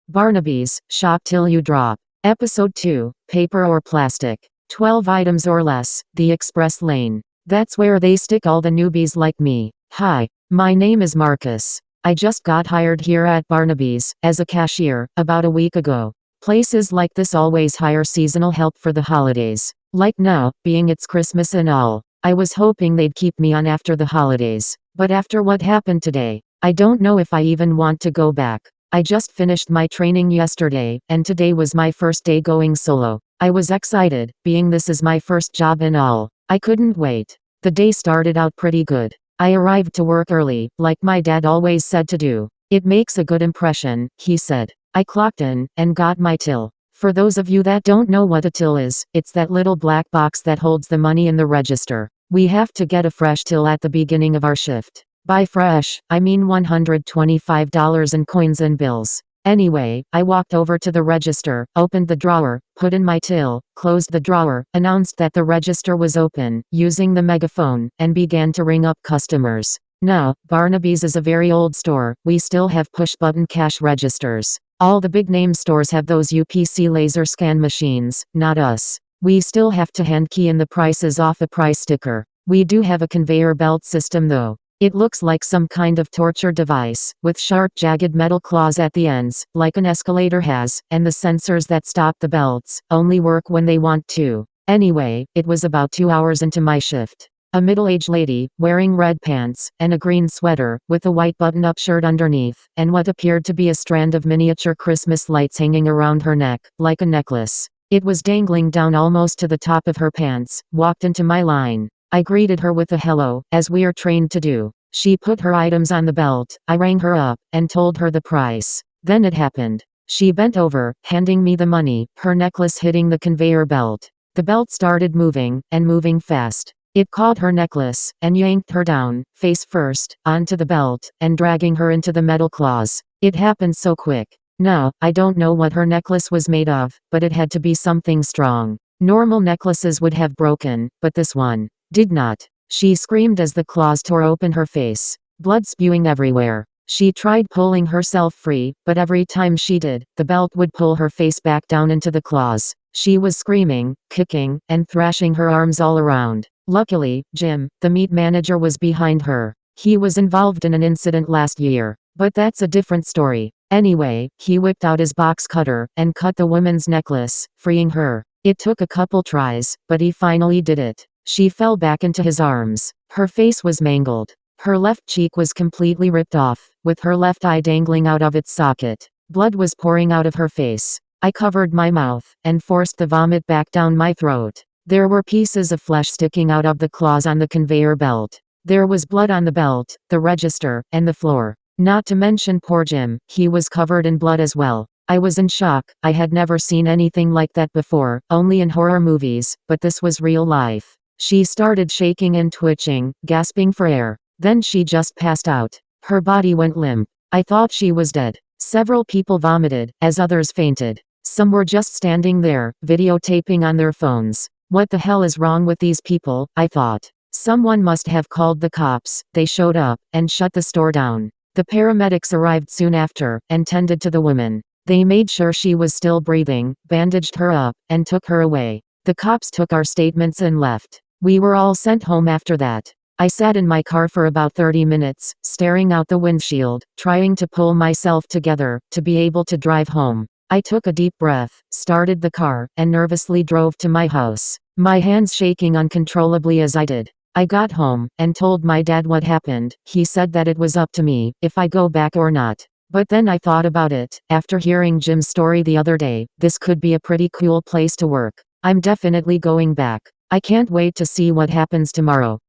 Barnaby's, Shop Till You Drop. Episode 2, Paper or Plastic. 12 items or less, the express lane. That's where they stick all the newbies like me. Hi, my name is Marcus. I just got hired here at Barnaby's, as a cashier, about a week ago. Places like this always hire seasonal help for the holidays. Like now, being it's Christmas and all. I was hoping they'd keep me on after the holidays. But after what happened today, I don't know if I even want to go back. I just finished my training yesterday, and today was my first day going solo. I was excited, being this is my first job and all. I couldn't wait. The day started out pretty good. I arrived to work early, like my dad always said to do. It makes a good impression, he said. I clocked in, and got my till. For those of you that don't know what a till is, it's that little black box that holds the money in the register. We have to get a fresh till at the beginning of our shift. By fresh, I mean $125 in coins and bills. Anyway, I walked over to the register, opened the drawer, put in my till, closed the drawer, announced that the register was open, using the megaphone, and began to ring up customers. Now, Barnaby's is a very old store. We still have push-button cash registers. All the big-name stores have those UPC laser scan machines, not us. We still have to hand key in the prices off a price sticker. We do have a conveyor belt system though. It looks like some kind of torture device, with sharp jagged metal claws at the ends, like an escalator has, and the sensors that stop the belts only work when they want to. Anyway, it was about 2 hours into my shift. A middle-aged lady, wearing red pants, and a green sweater, with a white button-up shirt underneath, and what appeared to be a strand of miniature Christmas lights hanging around her neck, like a necklace. It was dangling down almost to the top of her pants, walked into my line. I greeted her with a hello, as we are trained to do. She put her items on the belt, I rang her up, and told her the price. Then it happened. She bent over, handing me the money, her necklace hitting the conveyor belt. The belt started moving, and moving fast. It caught her necklace, and yanked her down, face first, onto the belt, and dragging her into the metal claws. It happened so quick. Now, I don't know what her necklace was made of, but it had to be something strong. Normal necklaces would have broken, but this one did not. She screamed as the claws tore open her face, blood spewing everywhere. She tried pulling herself free, but every time she did, the belt would pull her face back down into the claws. She was screaming, kicking, and thrashing her arms all around. Luckily, Jim, the meat manager, was behind her. He was involved in an incident last year, but that's a different story. Anyway, he whipped out his box cutter, and cut the woman's necklace, freeing her. It took a couple tries, but he finally did it. She fell back into his arms. Her face was mangled. Her left cheek was completely ripped off, with her left eye dangling out of its socket. Blood was pouring out of her face. I covered my mouth, and forced the vomit back down my throat. There were pieces of flesh sticking out of the claws on the conveyor belt. There was blood on the belt, the register, and the floor. Not to mention poor Jim, he was covered in blood as well. I was in shock. I had never seen anything like that before, only in horror movies, but this was real life. She started shaking and twitching, gasping for air. Then she just passed out. Her body went limp. I thought she was dead. Several people vomited, as others fainted. Some were just standing there, videotaping on their phones. What the hell is wrong with these people, I thought. Someone must have called the cops. They showed up, and shut the store down. The paramedics arrived soon after, and tended to the woman. They made sure she was still breathing, bandaged her up, and took her away. The cops took our statements and left. We were all sent home after that. I sat in my car for about 30 minutes, staring out the windshield, trying to pull myself together, to be able to drive home. I took a deep breath, started the car, and nervously drove to my house. My hands shaking uncontrollably as I did. I got home, and told my dad what happened. He said that it was up to me, if I go back or not. But then I thought about it. After hearing Jim's story the other day, this could be a pretty cool place to work. I'm definitely going back. I can't wait to see what happens tomorrow.